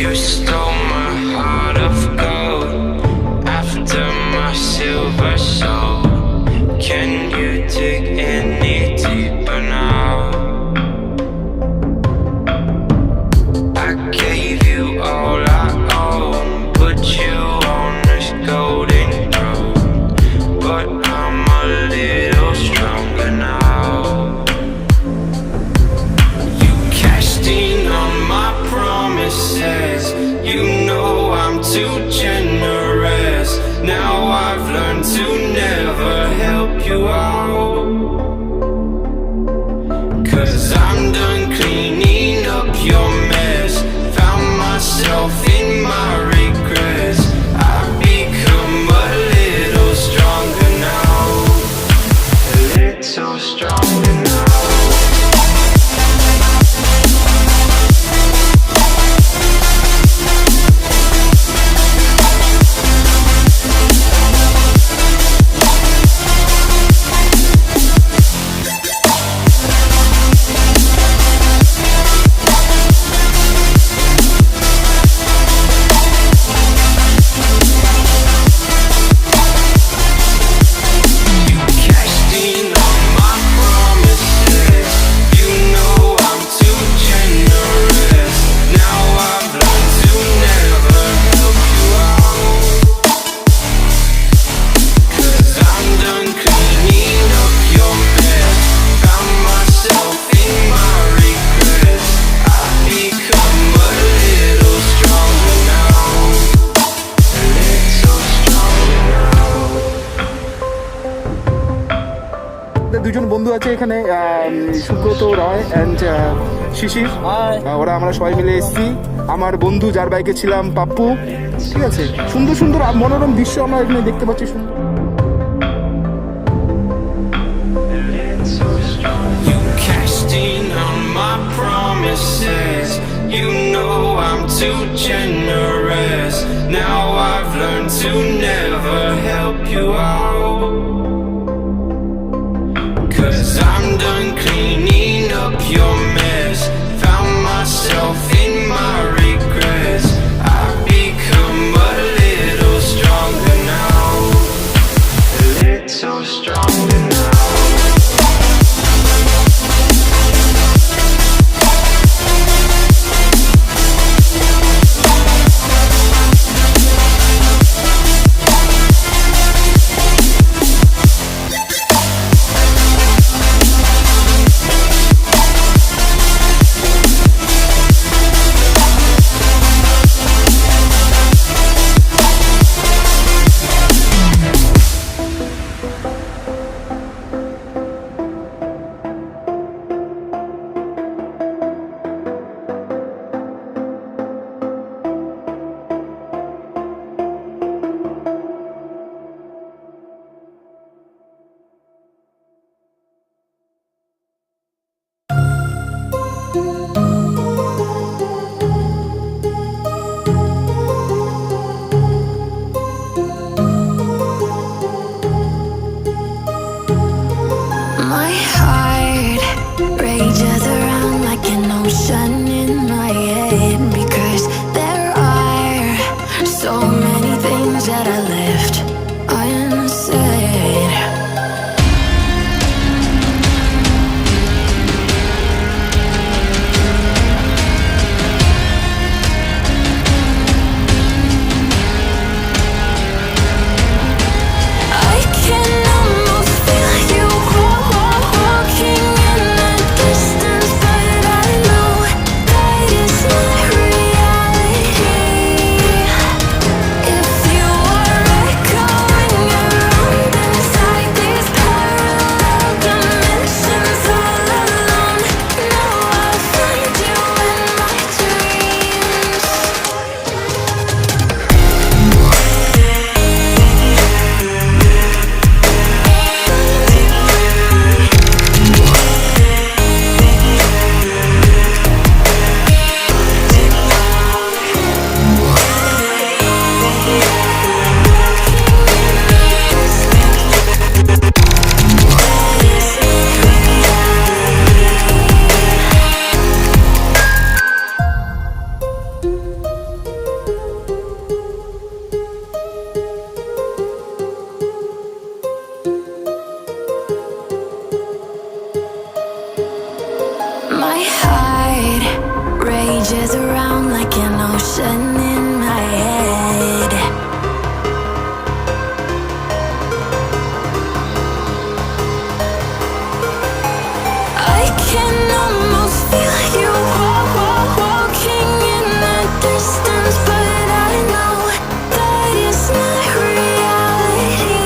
You stole my heart of gold after my silver soul. Can you dig any deeper now? I gave you all I own, put you on this golden road, but I'm a little stronger now. You cashed in on my promises, you know I'm too generous. Now I've learned to never help you out, 'cause I'm done cleaning up your mess. Found myself in my regrets. I've become a little stronger now, a little stronger now. দুজন বন্ধু আছে এখানে, সুব্রত রয় and শিশির। ওরা আমরা সবাই মিলে এসেছি। আমার বন্ধু যার বাইকে ছিলাম পাপ্পু। ঠিক আছে, সুন্দর সুন্দর মনোরম দৃশ্য আমরা এখানে দেখতে পাচ্ছি। সুন্দর You know I'm too generous. Now I've learned to never help you out, 'cause I'm done cleaning up your mess. Found myself in my regrets. I've become a little stronger now, a little stronger now. My heart rages around like an ocean in my head, because there are so many things that I left unsaid. I can almost feel you walking in the distance, but I know that it's not real. like an ocean in my head. I can almost feel you walking in the distance, but I know that it's not reality.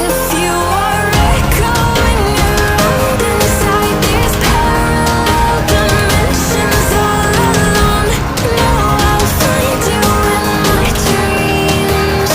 If you are echoing around inside these parallel dimensions all alone, know I'll find you in my dreams.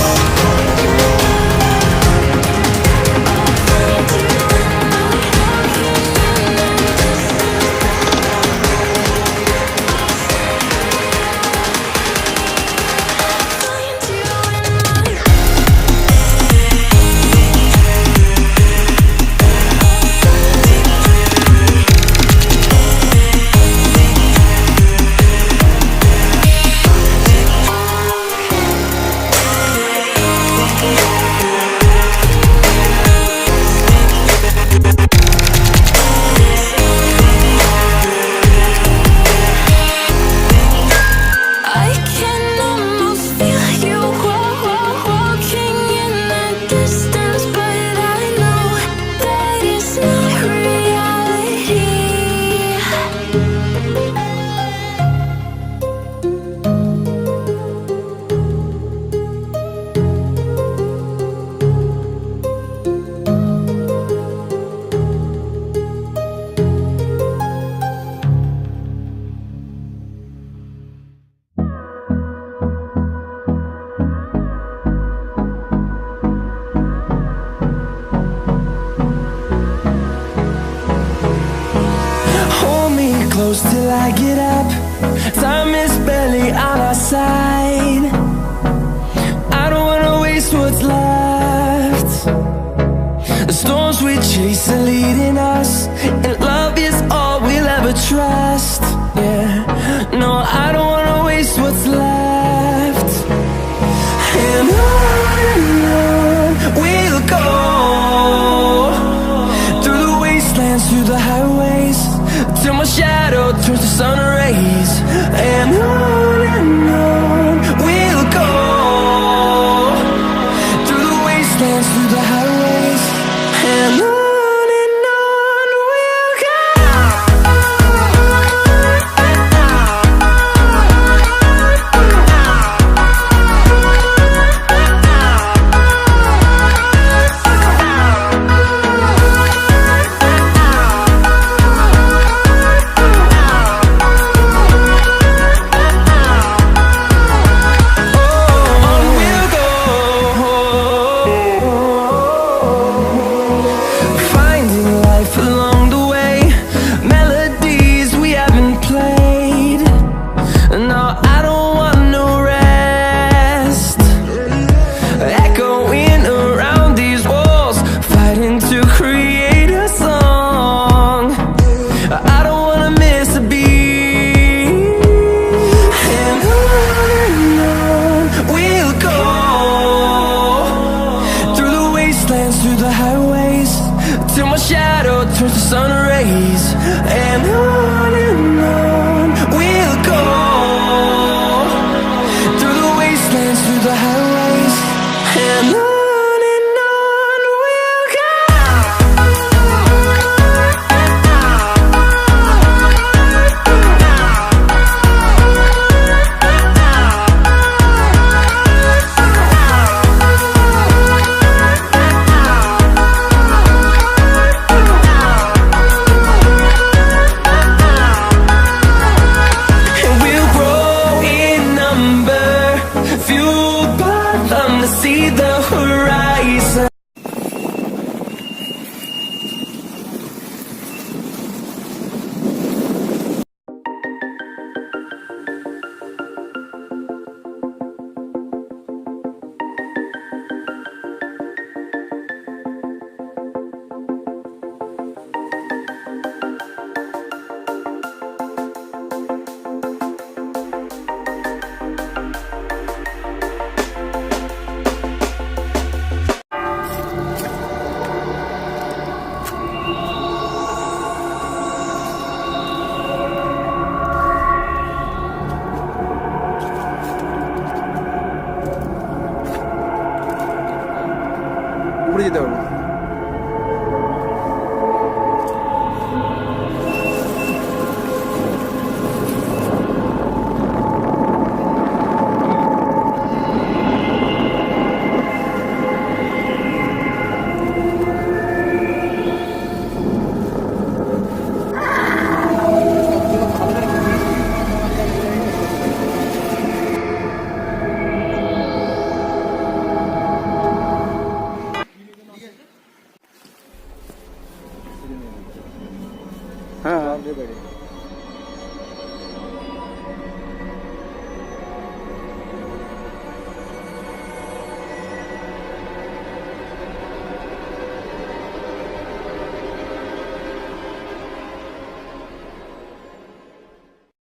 I can almost feel you walking in the distance, but I know that it's not reality. Hold me close till I get up. Time is barely on our side. I don't wanna waste what's left. The storms we chase are leading us, and love is all we'll ever trust. Yeah, no, I don't wanna waste what's left. And on we'll go, through the wastelands, through the highways, till my shadow turns to sun rays. And on